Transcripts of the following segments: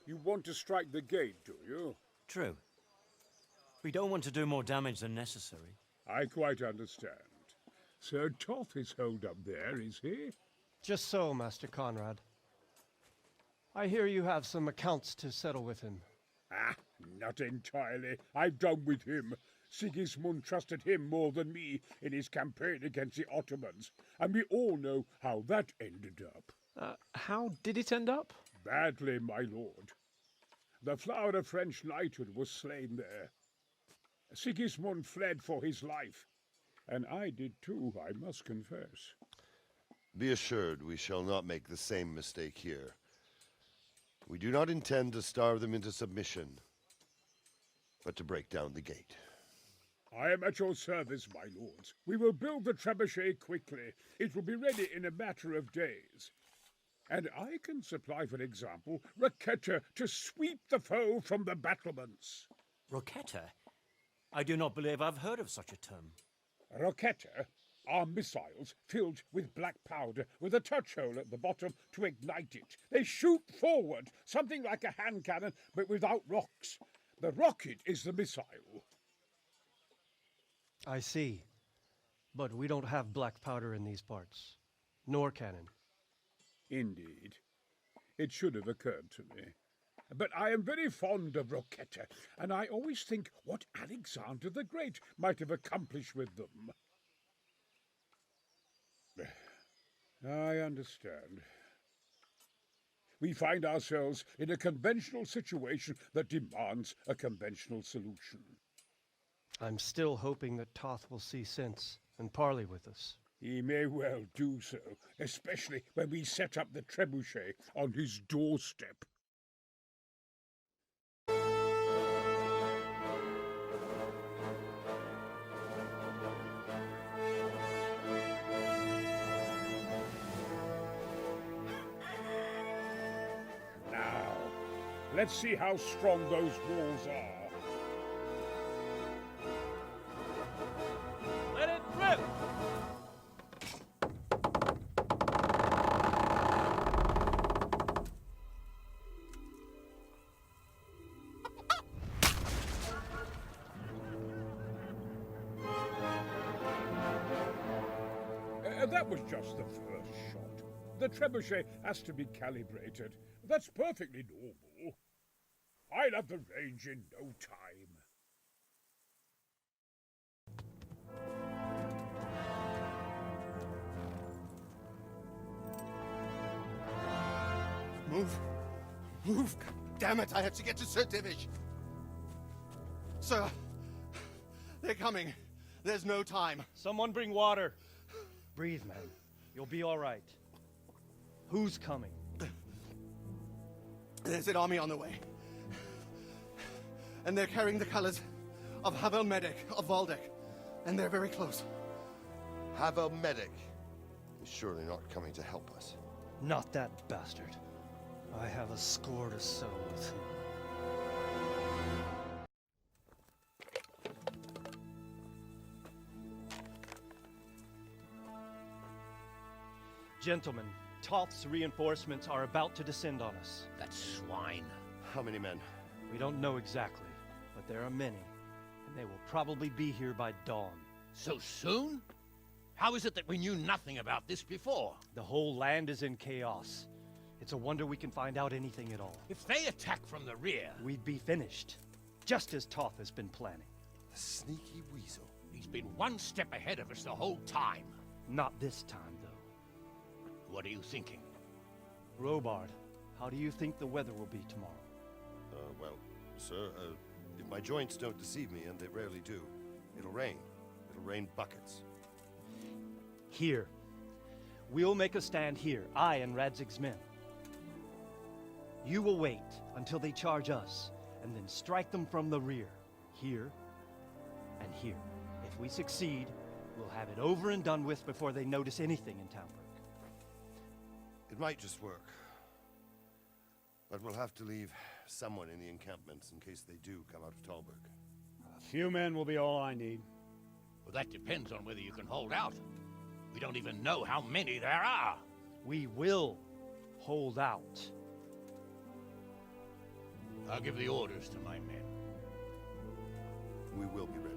You want to strike the gate, do you? True. We don't want to do more damage than necessary. I quite understand. Sir Toth is holed up there, is he? Just so, Master Conrad. I hear you have some accounts to settle with him. Ah, not entirely. I've done with him. Sigismund trusted him more than me in his campaign against the Ottomans, and we all know how that ended up. How did it end up? Badly, my lord. The flower of French knighthood was slain there. Sigismund fled for his life, and I did too, I must confess. Be assured we shall not make the same mistake here. We do not intend to starve them into submission, but to break down the gate. I am at your service, my lords. We will build the Trebuchet quickly. It will be ready in a matter of days. And I can supply, for example, Roquetta to sweep the foe from the battlements. Roquetta? I do not believe I've heard of such a term. Roquetta are missiles filled with black powder with a touch hole at the bottom to ignite it. They shoot forward, something like a hand cannon, but without rocks. The rocket is the missile. I see. But we don't have black powder in these parts. Nor cannon. Indeed. It should have occurred to me. But I am very fond of Roquetta, and I always think what Alexander the Great might have accomplished with them. I understand. We find ourselves in a conventional situation that demands a conventional solution. I'm still hoping that Toth will see sense and parley with us. He may well do so, especially when we set up the Trebuchet on his doorstep. Now, let's see how strong those walls are. Let it rip! That was just the first shot. The Trebuchet has to be calibrated. That's perfectly normal. I'll have the range in no time. Move! Move! God damn it, I have to get to Sir Divish! Sir! They're coming. There's no time. Someone bring water. Breathe, man. You'll be all right. Who's coming? There's an army on the way. And they're carrying the colors of Havel Medic of Valdek. And they're very close. Havel Medic is surely not coming to help us. Not that bastard. I have a score to settle with him. Gentlemen, Toth's reinforcements are about to descend on us. That swine. How many men? We don't know exactly, but there are many, and they will probably be here by dawn. So soon? How is it that we knew nothing about this before? The whole land is in chaos. It's a wonder we can find out anything at all. If they attack from the rear... We'd be finished, just as Toth has been planning. The sneaky weasel. He's been one step ahead of us the whole time. Not this time, though. What are you thinking? Robard, how do you think the weather will be tomorrow? Well, sir, if my joints don't deceive me, and they rarely do, it'll rain. It'll rain buckets. Here. We'll make a stand here, I and Radzig's men. You will wait until they charge us, and then strike them from the rear. Here, and here. If we succeed, we'll have it over and done with before they notice anything in Townburg. It might just work. But we'll have to leave someone in the encampments in case they do come out of Talberg. A few men will be all I need. Well, that depends on whether you can hold out. We don't even know how many there are. We will hold out. I'll give the orders to my men. We will be ready.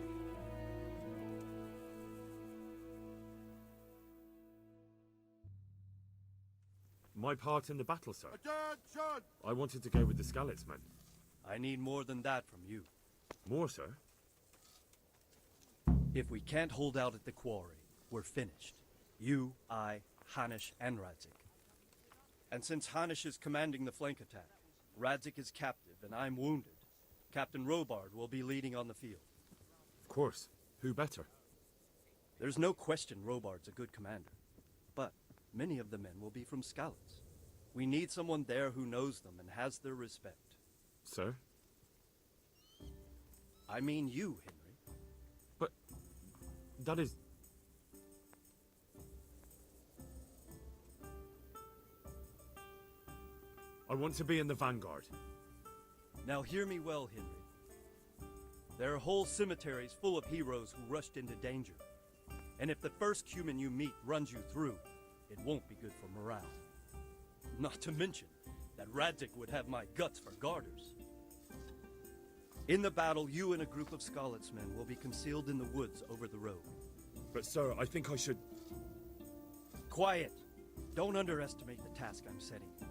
My part in the battle, sir. Attention! I wanted to go with the Skalitz men. I need more than that from you. More, sir? If we can't hold out at the quarry, we're finished. You, I, Hanish, and Radzik. And since Hanish is commanding the flank attack, Radzik is captive and I'm wounded, Captain Robard will be leading on the field. Of course. Who better? There's no question Robard's a good commander, but many of the men will be from Skalitz. We need someone there who knows them and has their respect. Sir? I mean you, Henry. But that is... I want to be in the vanguard. Now hear me well, Henry. There are whole cemeteries full of heroes who rushed into danger. And if the first human you meet runs you through, it won't be good for morale. Not to mention that Radzik would have my guts for garters. In the battle, you and a group of Skalitz men will be concealed in the woods over the road. But sir, I think I should... Quiet! Don't underestimate the task I'm setting you.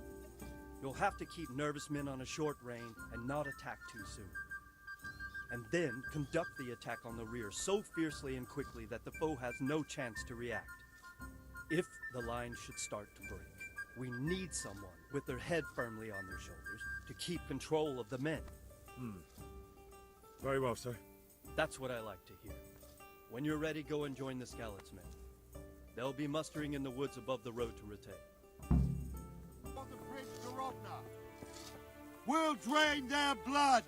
You'll have to keep nervous men on a short rein and not attack too soon. And then conduct the attack on the rear so fiercely and quickly that the foe has no chance to react. If the line should start to break, we need someone with their head firmly on their shoulders to keep control of the men. Very well, sir. That's what I like to hear. When you're ready, go and join the Skalitz men. They'll be mustering in the woods above the road to Rete. On the bridge to Rovna. We'll drain their blood!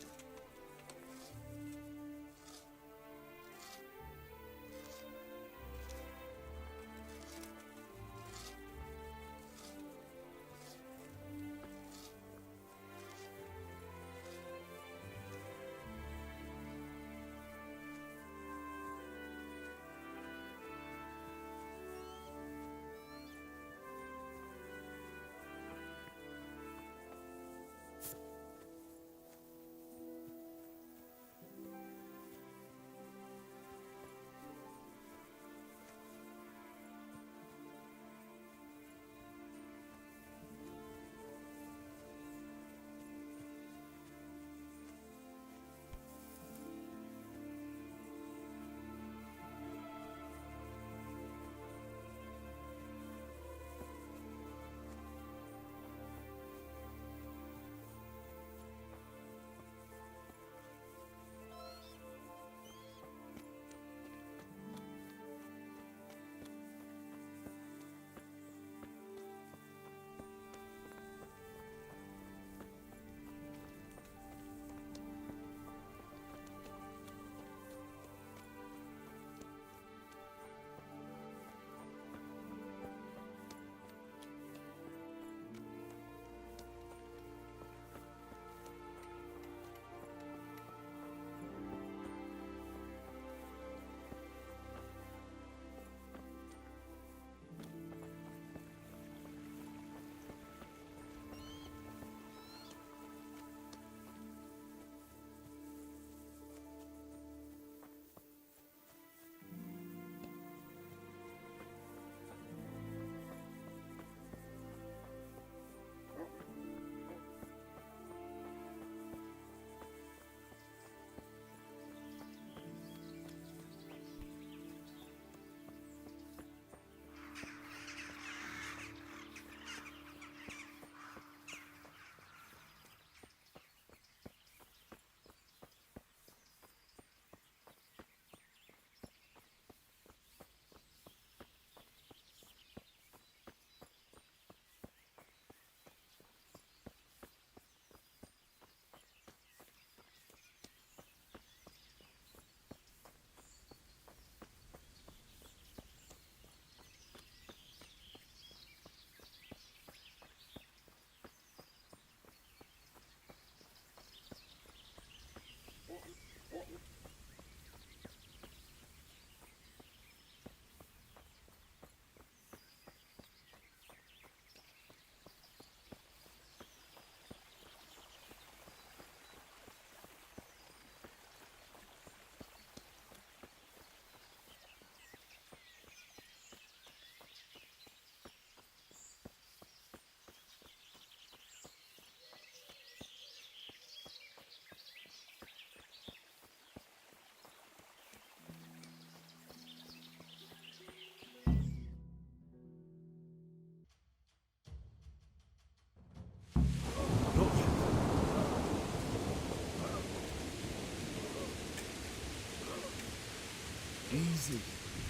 Easy.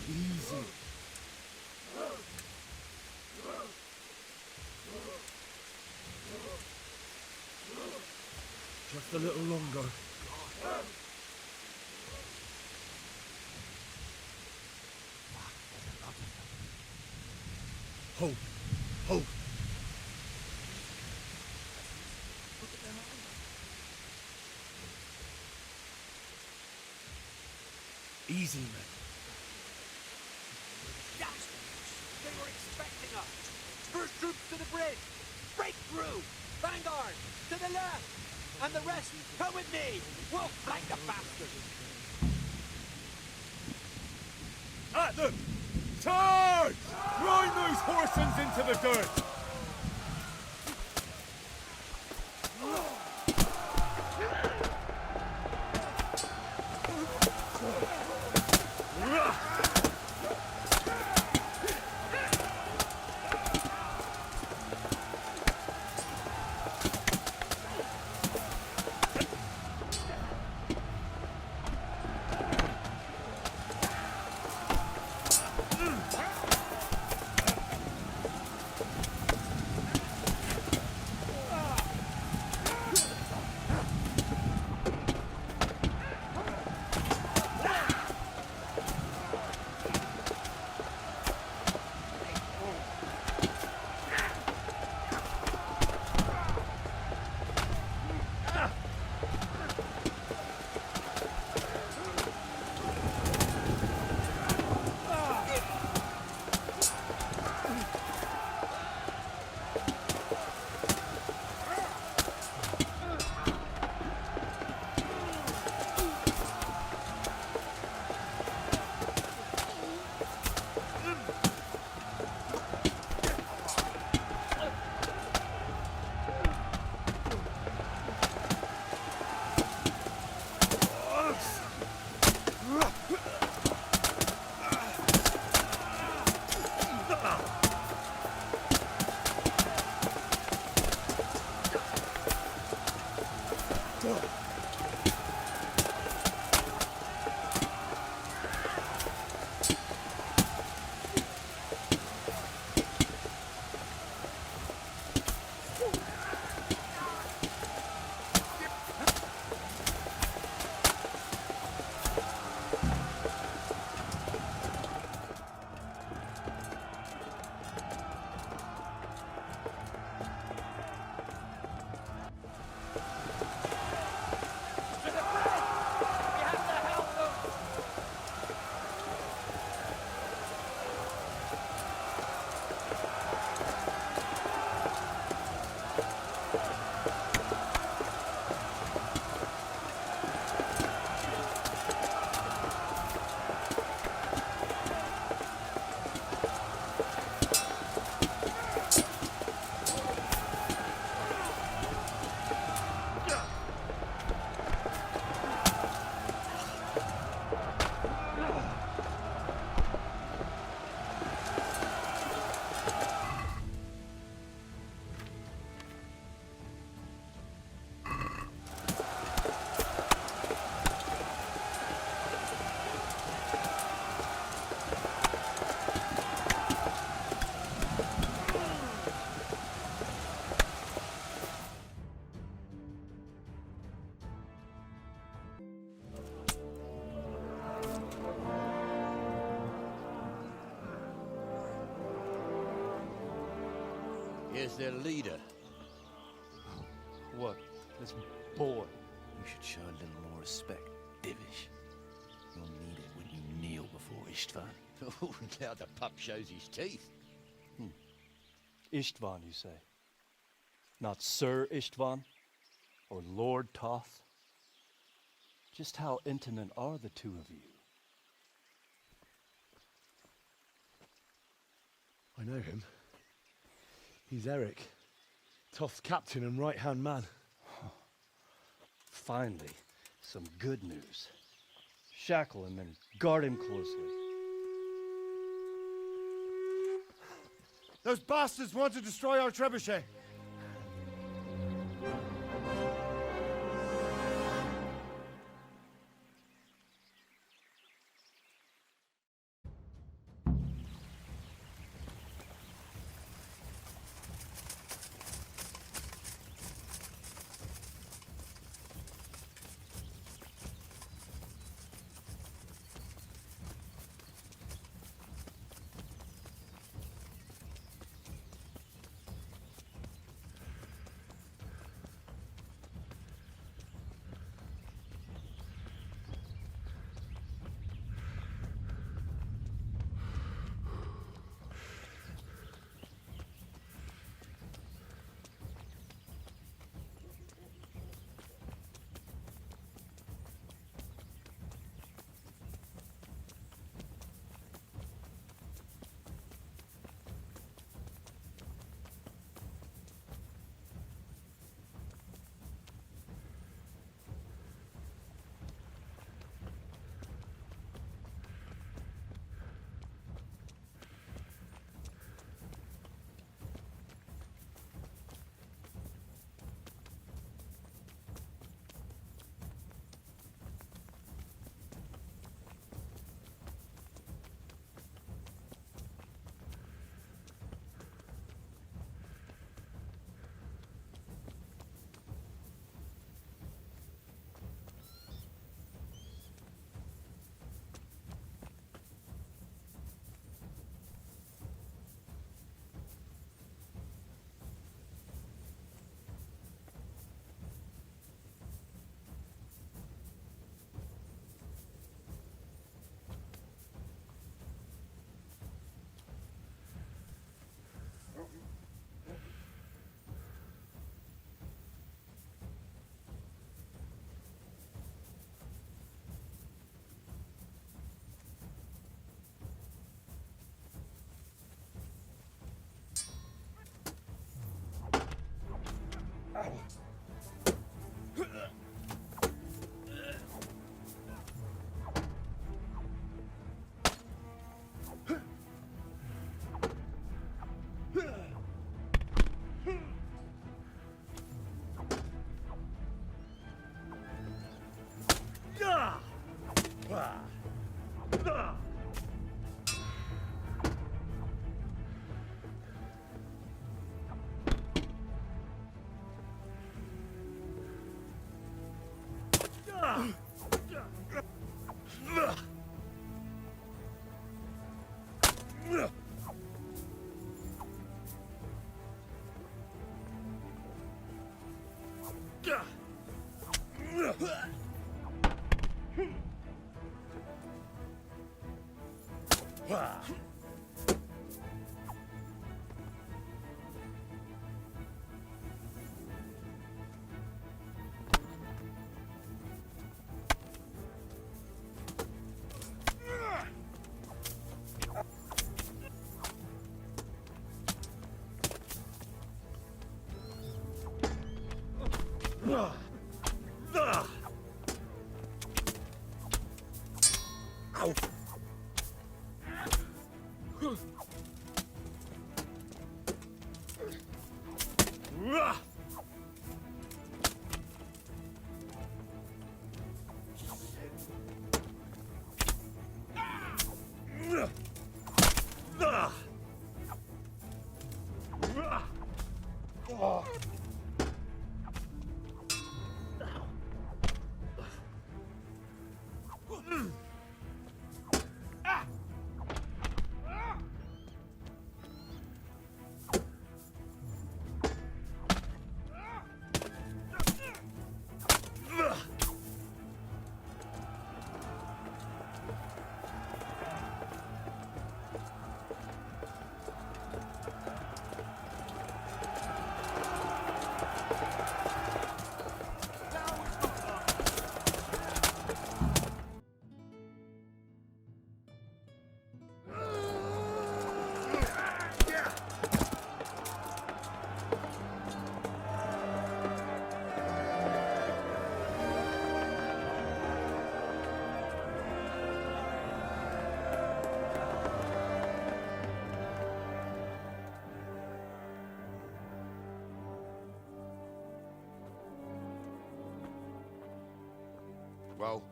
Easy. Just a little longer. Hold. Hold. Easy, man. They were expecting us! First troops to the bridge! Break through! Vanguard! To the left! And the rest, come with me! We'll flank the bastards! At them! Charge! Grind those horsens into the dirt! Here's their leader. What? This boy? You should show a little more respect, Divish. You'll need it when you kneel before Istvan. Oh, now the pup shows his teeth. Istvan, you say? Not Sir Istvan? Or Lord Toth? Just how intimate are the two of you? I know him. He's Eric, Toth's captain and right-hand man. Finally, some good news. Shackle him and guard him closely. Those bastards want to destroy our trebuchet. Well,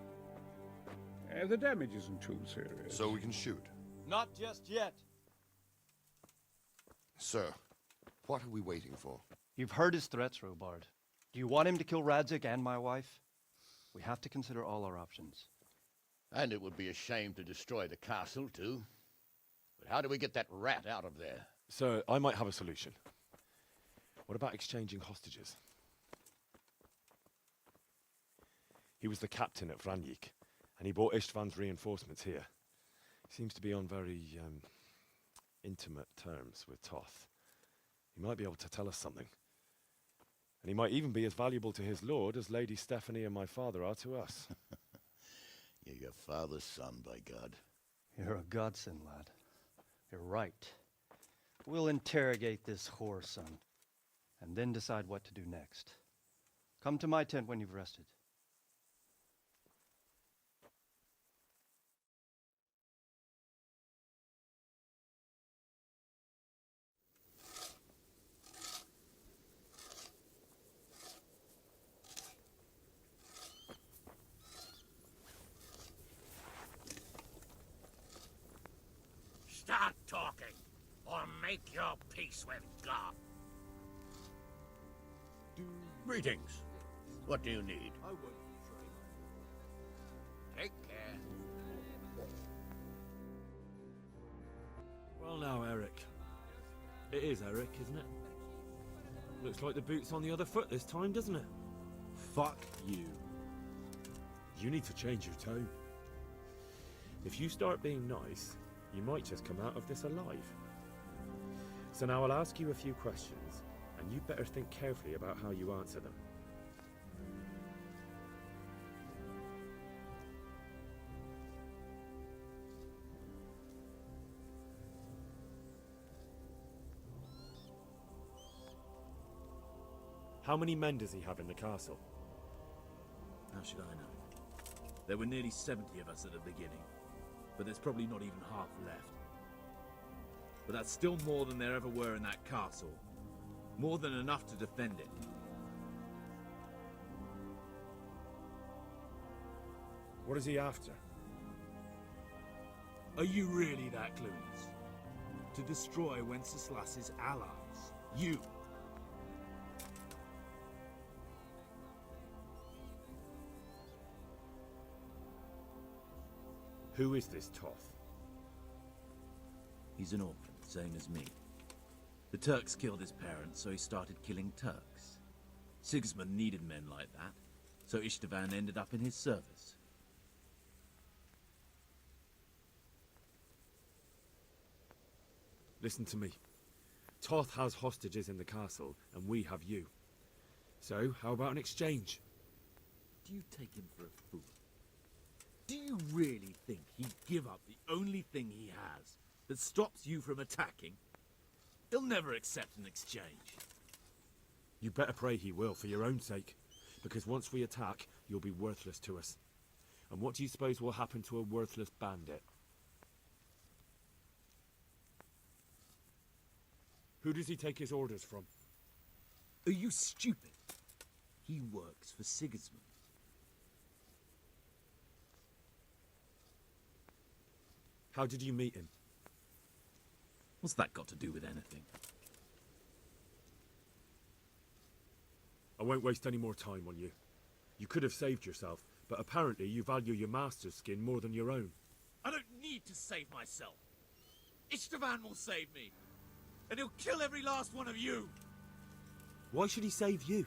The damage isn't too serious. so we can shoot. Not just yet. Sir, what are we waiting for? You've heard his threats, Robard. Do you want him to kill Radzig and my wife? We have to consider all our options. And it would be a shame to destroy the castle, too. But how do we get that rat out of there? Sir, I might have a solution. What about exchanging hostages? He was the captain at Vranjik, and he brought Istvan's reinforcements here. He seems to be on very, intimate terms with Toth. He might be able to tell us something. And he might even be as valuable to his lord as Lady Stephanie and my father are to us. You're your father's son, by God. You're a godsend, lad. You're right. We'll interrogate this whore son, and then decide what to do next. Come to my tent when you've rested. Start talking, or make your peace with God. Greetings. What do you need? Take care. Well now, Eric. It is Eric, isn't it? Looks like the boot's on the other foot this time, doesn't it? Fuck you. You need to change your tone. If you start being nice, you might just come out of this alive. So now I'll ask you a few questions, and you better think carefully about how you answer them. How many men does he have in the castle? How should I know? There were nearly 70 of us at the beginning, but there's probably not even half left. But that's still more than there ever were in that castle. More than enough to defend it. What is he after? Are you really that clueless? To destroy Wenceslas's allies. You! Who is this Toth? He's an orphan, same as me. The Turks killed his parents, so he started killing Turks. Sigismund needed men like that, so Istvan ended up in his service. Listen to me. Toth has hostages in the castle, and we have you. So, how about an exchange? Do you take him for a fool? Do you really think he'd give up the only thing he has that stops you from attacking? He'll never accept an exchange. You better pray he will, for your own sake. Because once we attack, you'll be worthless to us. And what do you suppose will happen to a worthless bandit? Who does he take his orders from? Are you stupid? He works for Sigismund. How did you meet him? What's that got to do with anything? I won't waste any more time on you. You could have saved yourself, but apparently you value your master's skin more than your own. I don't need to save myself. Istvan will save me. And he'll kill every last one of you. Why should he save you?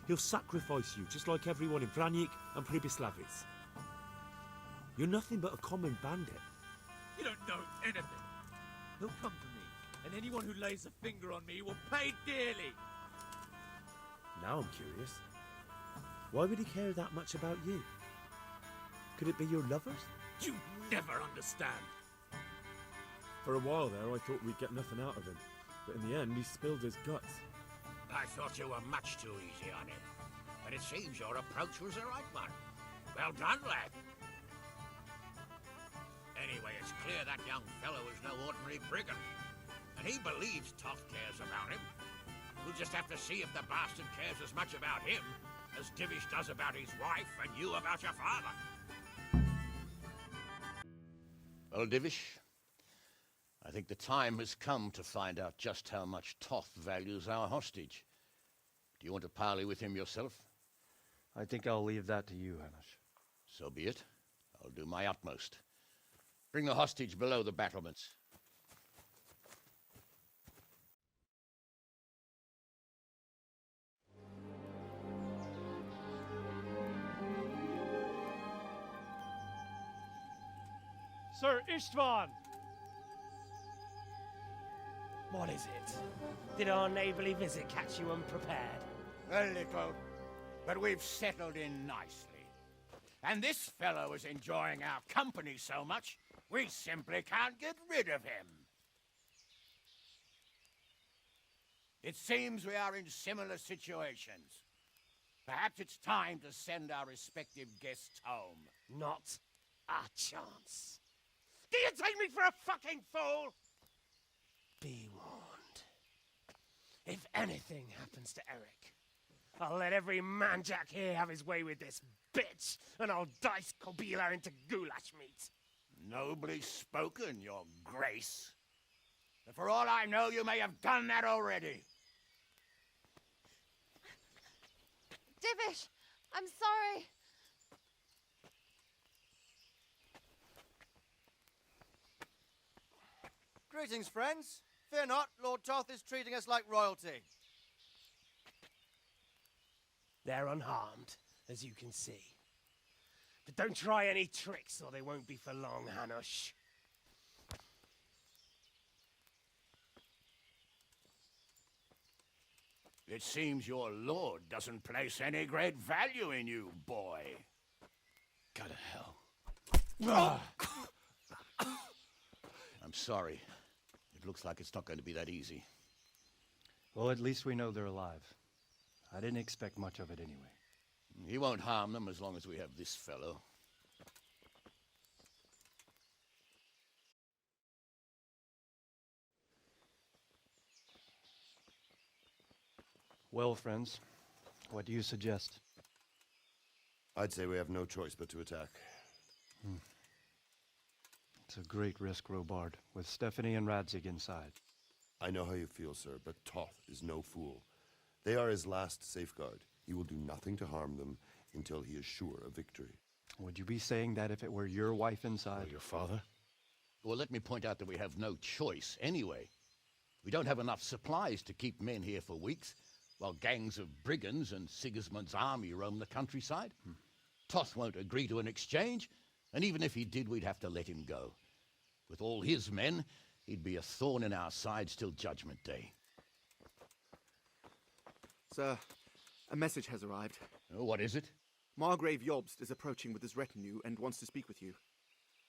He'll sacrifice you, just like everyone in Vranyik and Pribyslavitz. You're nothing but a common bandit. You don't know anything. He'll come to me, and anyone who lays a finger on me will pay dearly. Now I'm curious. Why would he care that much about you? Could it be your lovers? You never understand. For a while there, I thought we'd get nothing out of him. But in the end, he spilled his guts. I thought you were much too easy on him. But it seems your approach was the right one. Well done, lad. Anyway, it's clear that young fellow is no ordinary brigand. And he believes Toth cares about him. We'll just have to see if the bastard cares as much about him as Divish does about his wife and you about your father. Well, Divish, I think the time has come to find out just how much Toth values our hostage. Do you want to parley with him yourself? I think I'll leave that to you, Hamish. So be it. I'll do my utmost. Bring the hostage below the battlements. Sir Istvan! What is it? Did our neighborly visit catch you unprepared? A little, but we've settled in nicely. And this fellow is enjoying our company so much, we simply can't get rid of him. It seems we are in similar situations. Perhaps it's time to send our respective guests home. Not a chance. Do you take me for a fucking fool? Be warned. If anything happens to Eric, I'll let every manjack here have his way with this bitch, and I'll dice Kobila into goulash meat. Nobly spoken, your grace. But for all I know, you may have done that already. Divish, I'm sorry. Greetings, friends. Fear not, Lord Toth is treating us like royalty. They're unharmed, as you can see. But don't try any tricks, or they won't be for long, Hanush. It seems your lord doesn't place any great value in you, boy. Go to hell. I'm sorry. It looks like it's not going to be that easy. Well, at least we know they're alive. I didn't expect much of it anyway. He won't harm them as long as we have this fellow. Well, friends, what do you suggest? I'd say we have no choice but to attack. It's a great risk, Robard, with Stephanie and Radzig inside. I know how you feel, sir, but Toth is no fool. They are his last safeguard. He will do nothing to harm them until he is sure of victory. Would you be saying that if it were your wife inside? Or your father? Well, let me point out that we have no choice anyway. We don't have enough supplies to keep men here for weeks, while gangs of brigands and Sigismund's army roam the countryside. Toth won't agree to an exchange, and even if he did, we'd have to let him go. With all his men, he'd be a thorn in our sides till Judgment Day. Sir, a message has arrived. Oh, what is it? Margrave Jobst is approaching with his retinue and wants to speak with you.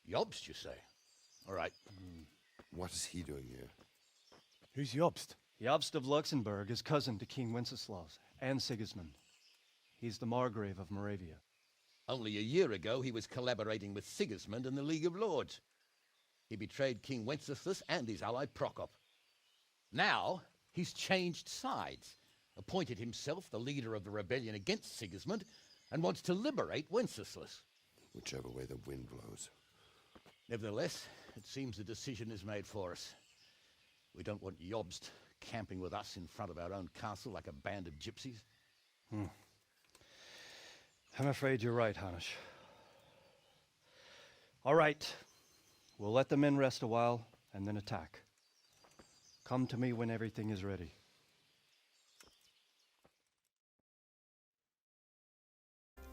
Jobst, you say? All right. What is he doing here? Who's Jobst? Jobst of Luxembourg is cousin to King Wenceslaus and Sigismund. He's the Margrave of Moravia. Only a year ago, he was collaborating with Sigismund and the League of Lords. He betrayed King Wenceslas and his ally Prokop. Now, he's changed sides, appointed himself the leader of the rebellion against Sigismund, and wants to liberate Wenceslas. Whichever way the wind blows. Nevertheless, it seems the decision is made for us. We don't want Jobst camping with us in front of our own castle like a band of gypsies. I'm afraid you're right, Hanish. All right. We'll let the men rest a while and then attack. Come to me when everything is ready.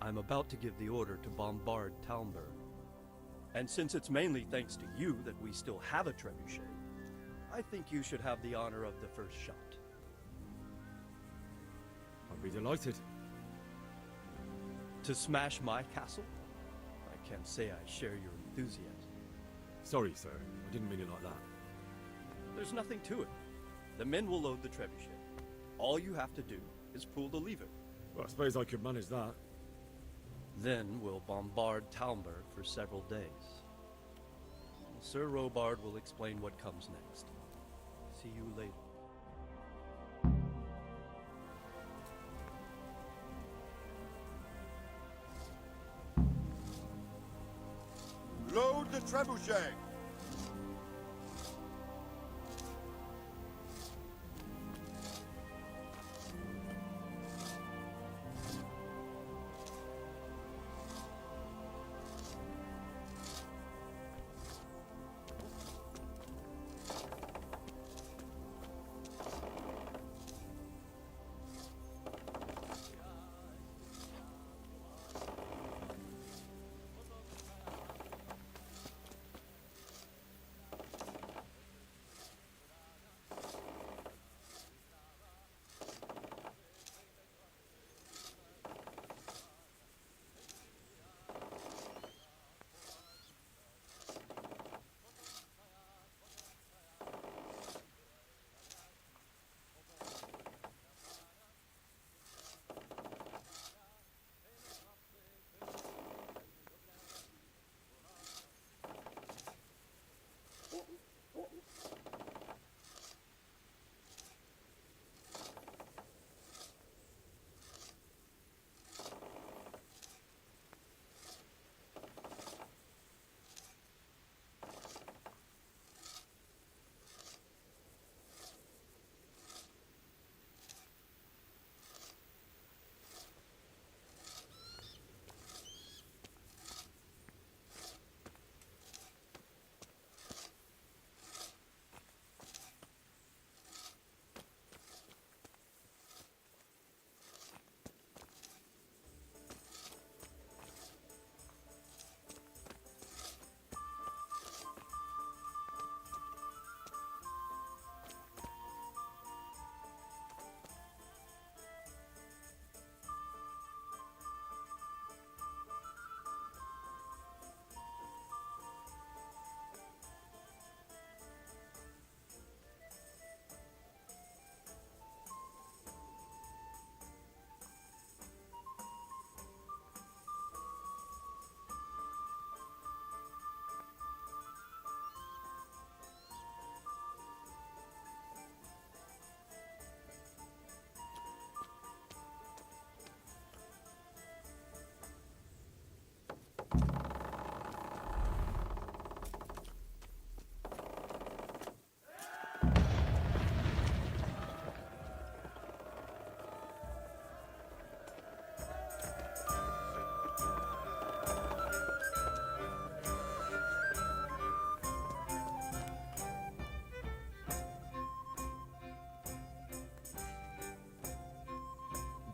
I'm about to give the order to bombard Talmberg. And since it's mainly thanks to you that we still have a trebuchet, I think you should have the honor of the first shot. I'd be delighted. To smash my castle? I can't say I share your enthusiasm. Sorry, sir. I didn't mean it like that. There's nothing to it. The men will load the trebuchet. All you have to do is pull the lever. Well, I suppose I could manage that. Then we'll bombard Talmberg for several days. Sir Robard will explain what comes next. See you later. Load the trebuchet!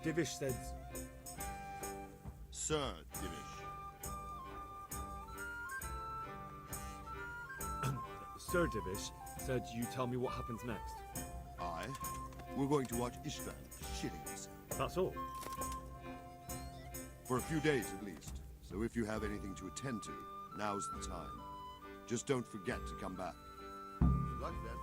Divish said... Sir Divish. Sir Divish said you tell me what happens next. Aye. We're going to watch Istvan shitting himself. That's all. For a few days at least. So if you have anything to attend to, now's the time. Just don't forget to come back. Good luck then.